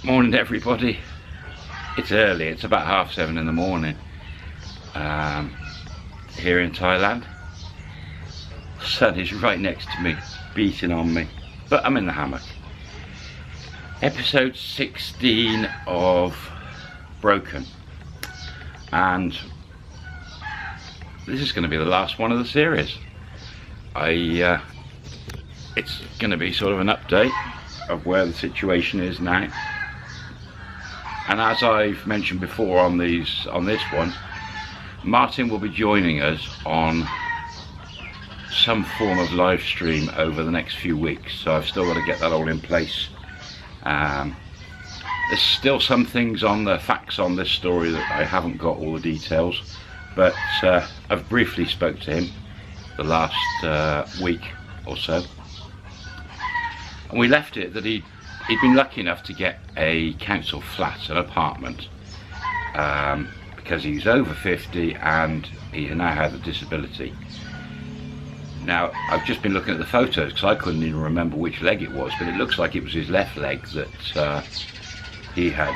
Morning everybody. It's early, it's about 7:30 in the morning here in Thailand. The sun is right next to me, beating on me, but I'm in the hammock. Episode 16 of Broken, and this is going to be the last one of the series. It's going to be sort of an update of where the situation is now. And as I've mentioned before on this one, Martin will be joining us on some form of live stream over the next few weeks. So I've still got to get that all in place. There's still some things on the facts on this story that I haven't got all the details, but I've briefly spoke to him the last week or so, and we left it that he'd been lucky enough to get a council flat, an apartment, because he's over 50 and he now has a disability. Now, I've just been looking at the photos because I couldn't even remember which leg it was, but it looks like it was his left leg that he had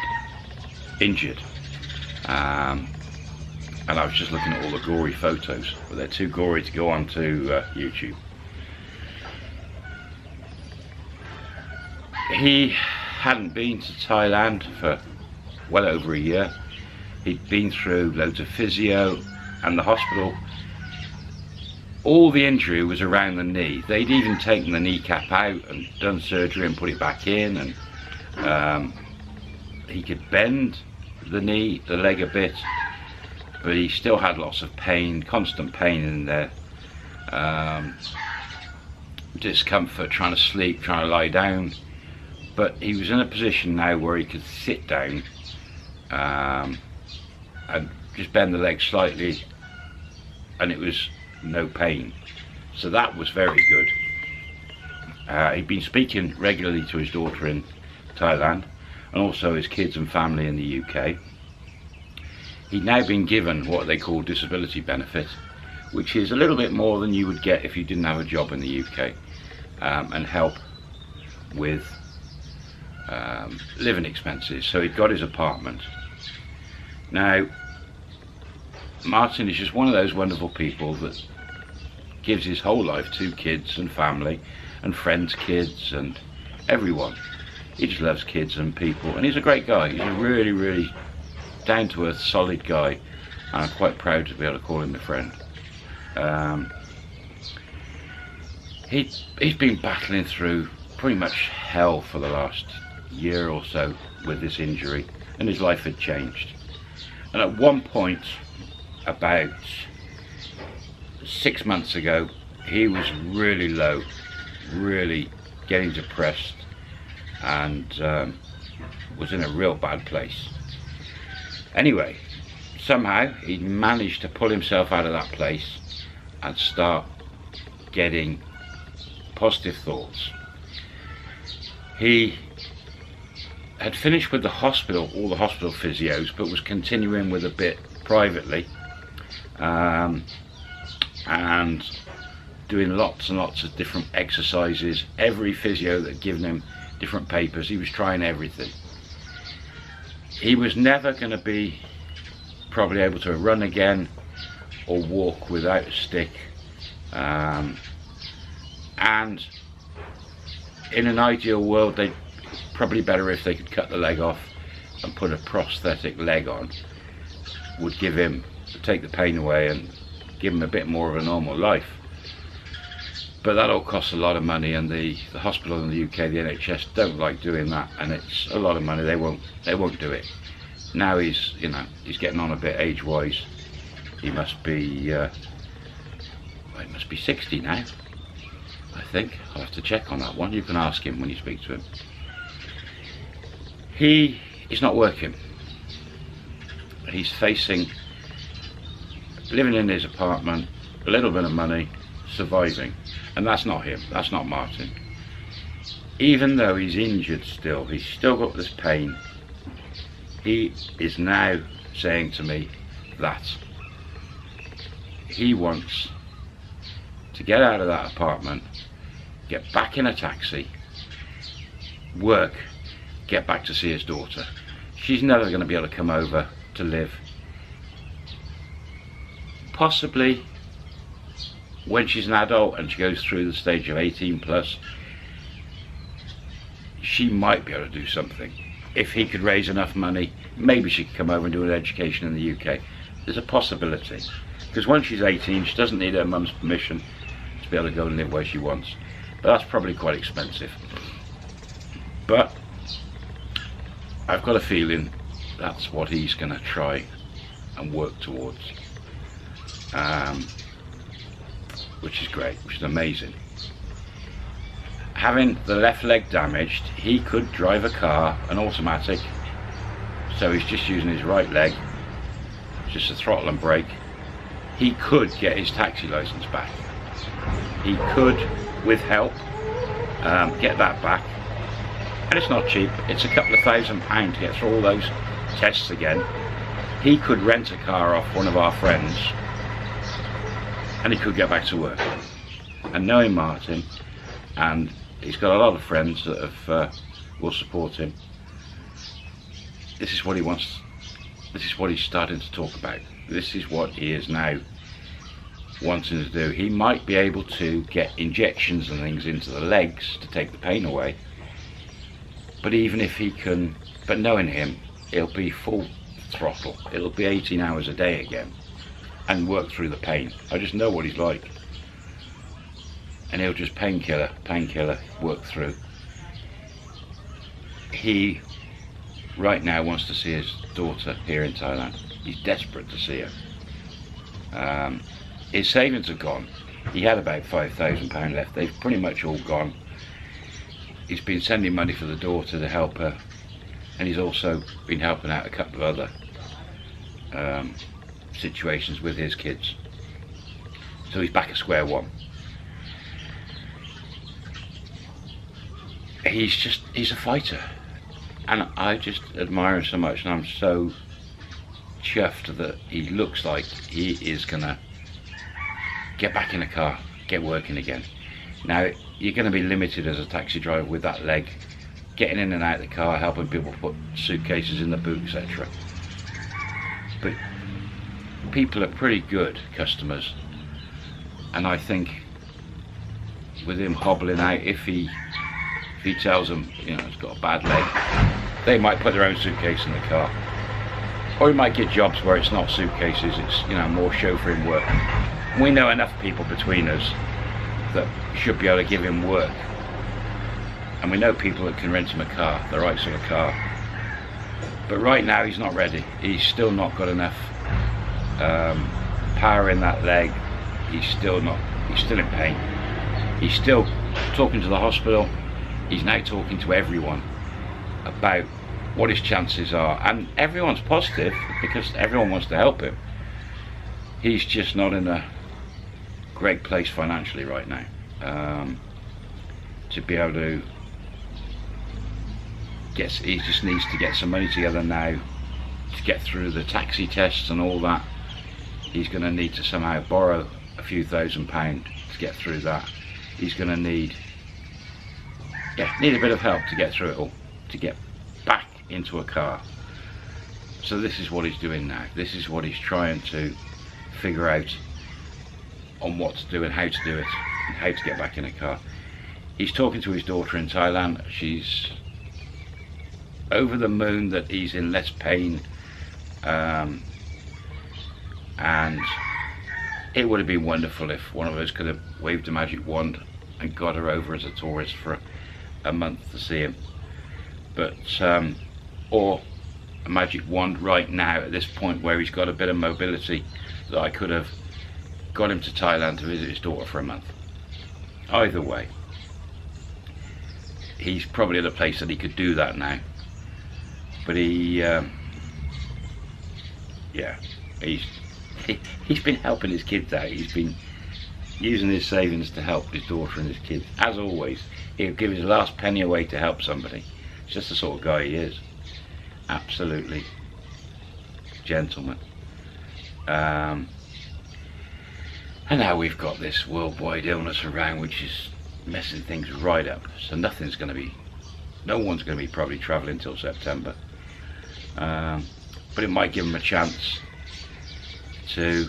injured. And I was just looking at all the gory photos, but they're too gory to go onto YouTube. He hadn't been to Thailand for well over a year. He'd been through loads of physio and the hospital. All the injury was around the knee. They'd even taken the kneecap out and done surgery and put it back in, and he could bend the leg a bit, but he still had lots of pain, constant pain in there, discomfort trying to sleep, trying to lie down. But he was in a position now where he could sit down and just bend the leg slightly, and it was no pain. So that was very good. He'd been speaking regularly to his daughter in Thailand, and also his kids and family in the UK. He'd now been given what they call disability benefit, which is a little bit more than you would get if you didn't have a job in the UK, and help with living expenses. So he'd got his apartment. Now, Martin is just one of those wonderful people that gives his whole life to kids and family and friends' kids and everyone. He just loves kids and people, and he's a great guy. He's a really, really down-to-earth, solid guy, and I'm quite proud to be able to call him a friend. He's been battling through pretty much hell for the last year or so with this injury, and his life had changed. And at one point, about 6 months ago, he was really low, really getting depressed, and was in a real bad place. Anyway, somehow he managed to pull himself out of that place and start getting positive thoughts. He had finished with the hospital, all the hospital physios, but was continuing with a bit privately, and doing lots and lots of different exercises. Every physio that had given him different papers, he was trying everything. He was never going to be probably able to run again or walk without a stick, and in an ideal world, they'd probably better if they could cut the leg off and put a prosthetic leg on. Would give him, take the pain away and give him a bit more of a normal life. But that all costs a lot of money, and the hospital in the UK, the NHS, don't like doing that, and it's a lot of money. They won't do it. Now he's getting on a bit age-wise. He must be he must be 60 now, I think. I'll have to check on that one. You can ask him when you speak to him. He is not working. He's facing living in his apartment, a little bit of money, surviving. And that's not him, that's not Martin. Even though he's injured still, he's still got this pain, he is now saying to me that he wants to get out of that apartment, get back in a taxi, work, get back to see his daughter. She's never going to be able to come over to live. Possibly when she's an adult and she goes through the stage of 18 plus, she might be able to do something. If he could raise enough money, maybe she could come over and do an education in the UK. There's a possibility. Because when she's 18, she doesn't need her mum's permission to be able to go and live where she wants. But that's probably quite expensive. But I've got a feeling that's what he's going to try and work towards. Which is great, which is amazing. Having the left leg damaged, he could drive a car, an automatic, so he's just using his right leg, just a throttle and brake. He could get his taxi license back. He could, with help, get that back. And it's not cheap, it's a couple of £1,000 to get through all those tests again. He could rent a car off one of our friends and he could get back to work. And knowing Martin, and he's got a lot of friends that have, will support him, this is what he wants, this is what he's starting to talk about. This is what he is now wanting to do. He might be able to get injections and things into the legs to take the pain away, but even if he can, but knowing him, it'll be full throttle. It'll be 18 hours a day again and work through the pain. I just know what he's like. And he'll just painkiller, work through. He right now wants to see his daughter here in Thailand. He's desperate to see her. His savings are gone. He had about £5,000 left. They've pretty much all gone. He's been sending money for the daughter to help her, and he's also been helping out a couple of other situations with his kids. So he's back at square one. He's a fighter, and I just admire him so much, and I'm so chuffed that he looks like he is gonna get back in a car, get working again. Now you're going to be limited as a taxi driver with that leg, getting in and out of the car, helping people put suitcases in the boot, etc. But people are pretty good customers, and I think with him hobbling out, if he tells them, you know, he's got a bad leg, they might put their own suitcase in the car, or he might get jobs where it's not suitcases, it's, you know, more chauffeuring work. We know enough people between us that should be able to give him work, and we know people that can rent him a car, the right sort of car. But right now he's not ready. He's still not got enough power in that leg. He's still in pain. He's still talking to the hospital. He's now talking to everyone about what his chances are, and everyone's positive because everyone wants to help him. He's just not in a great place financially right now to be able to get. He just needs to get some money together now to get through the taxi tests and all that. He's going to need to somehow borrow a few £1,000s to get through that. He's going to need a bit of help to get through it all, to get back into a car. So this is what he's doing now. This is what he's trying to figure out on what to do and how to do it, and how to get back in a car. He's talking to his daughter in Thailand. She's over the moon that he's in less pain, and it would have been wonderful if one of us could have waved a magic wand and got her over as a tourist for a month to see him. But or a magic wand right now at this point where he's got a bit of mobility, that I could have got him to Thailand to visit his daughter for a month. Either way, he's probably at a place that he could do that now. But he's been helping his kids out. He's been using his savings to help his daughter and his kids. As always, he'll give his last penny away to help somebody. It's just the sort of guy he is. Absolutely gentleman. And now we've got this worldwide illness around, which is messing things right up. So nothing's going to be no one's going to be probably travelling till September, but it might give him a chance to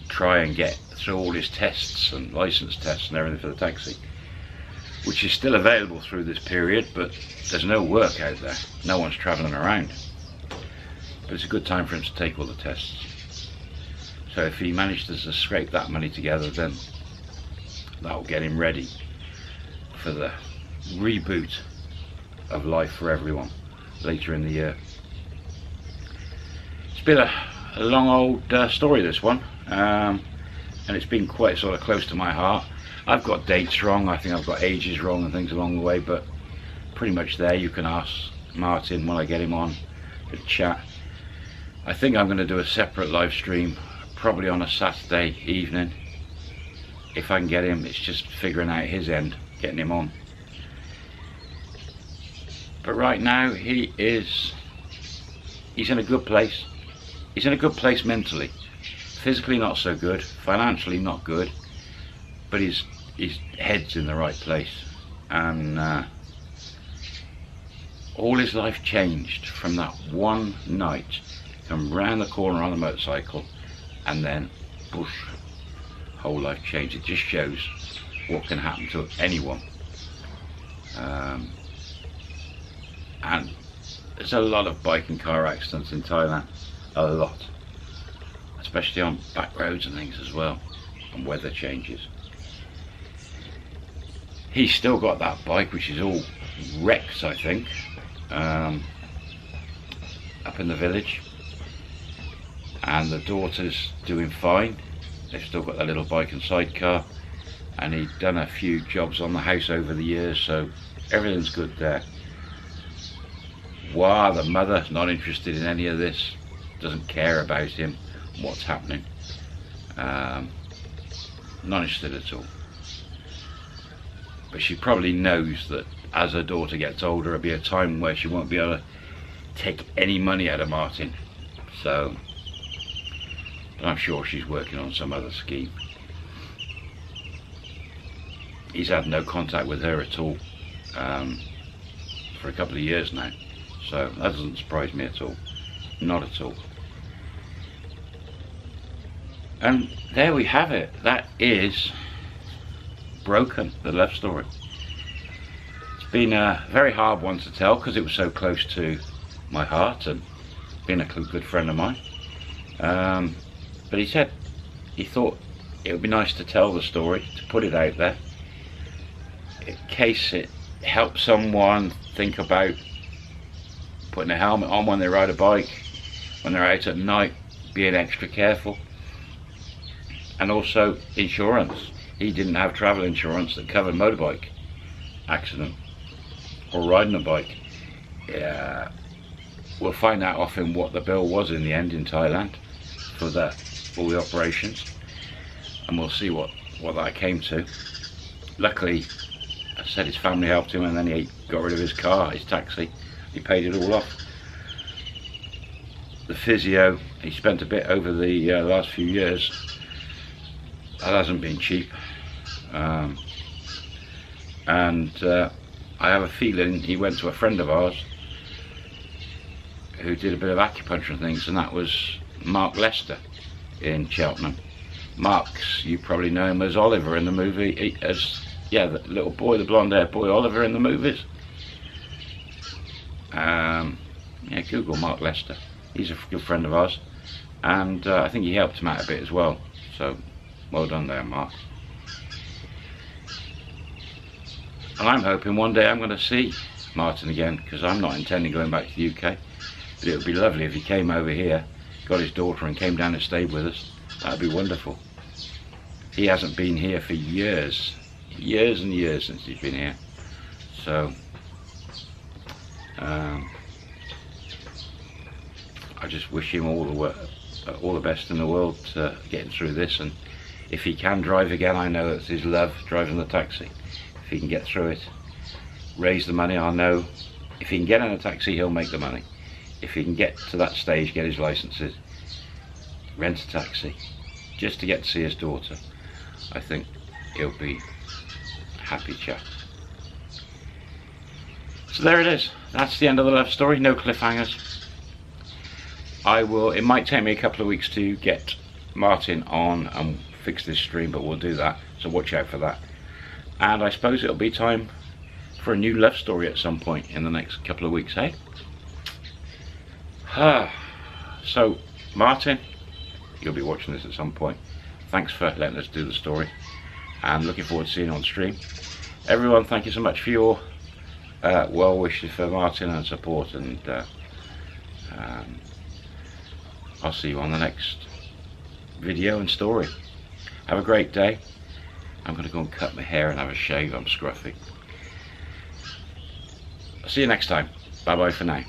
try and get through all his tests and license tests and everything for the taxi, which is still available through this period, but there's no work out there, no one's travelling around. But it's a good time for him to take all the tests. So if he manages to scrape that money together, then that'll get him ready for the reboot of life for everyone later in the year. It's been a long old story, this one, and it's been quite sort of close to my heart. I've got dates wrong, I think I've got ages wrong and things along the way, but pretty much there. You can ask Martin when I get him on to chat. I think I'm going to do a separate live stream, probably on a Saturday evening. If I can get him, it's just figuring out his end, getting him on. But right now he's in a good place. He's in a good place mentally. Physically not so good, financially not good, but his head's in the right place. And all his life changed from that one night. Come round the corner on the motorcycle, and then push, whole life changed. It just shows what can happen to anyone. And there's a lot of bike and car accidents in Thailand, a lot, especially on back roads and things as well, and weather changes. He's still got that bike, which is all wrecks, I think, up in the village, and the daughter's doing fine. They've still got their little bike and sidecar, and he'd done a few jobs on the house over the years, so everything's good there. Wah, the mother, not interested in any of this, doesn't care about him, what's happening, not interested at all. But she probably knows that as her daughter gets older, there'll be a time where she won't be able to take any money out of Martin. So, but I'm sure she's working on some other scheme. He's had no contact with her at all for a couple of years now. So that doesn't surprise me at all. Not at all. And there we have it. That is Broken, the love story. It's been a very hard one to tell because it was so close to my heart and been a good friend of mine. But he said he thought it would be nice to tell the story, to put it out there, in case it helps someone think about putting a helmet on when they ride a bike, when they're out at night, being extra careful. And also insurance. He didn't have travel insurance that covered motorbike accident or riding a bike. Yeah, we'll find out off him what the bill was in the end in Thailand for all the operations, and we'll see what that came to. Luckily, I said his family helped him, and then he got rid of his car, his taxi. He paid it all off. The physio, he spent a bit over the last few years. That hasn't been cheap. I have a feeling he went to a friend of ours who did a bit of acupuncture and things, and that was Mark Lester in Cheltenham. Mark's, you probably know him as Oliver in the movie, the little boy, the blonde-haired boy Oliver in the movies. Yeah, Google Mark Lester. He's a good friend of ours, and I think he helped him out a bit as well. So, well done there, Mark. And I'm hoping one day I'm going to see Martin again, because I'm not intending going back to the UK. But it would be lovely if he came over here, got his daughter and came down and stayed with us. That would be wonderful. He hasn't been here for years. Years and years since he's been here. So, I just wish him all the best in the world getting through this. And if he can drive again, I know it's his love, driving the taxi. If he can get through it, raise the money, I know if he can get in a taxi, he'll make the money. If he can get to that stage, get his licenses, rent a taxi, just to get to see his daughter, I think he'll be a happy chap. So there it is. That's the end of the love story. No cliffhangers. It might take me a couple of weeks to get Martin on and fix this stream, but we'll do that. So watch out for that. And I suppose it'll be time for a new love story at some point in the next couple of weeks, eh? So, Martin, you'll be watching this at some point. Thanks for letting us do the story, and looking forward to seeing you on stream. Everyone, thank you so much for your well wishes for Martin and support, and I'll see you on the next video and story. Have a great day. I'm going to go and cut my hair and have a shave. I'm scruffy. I'll see you next time. Bye bye for now.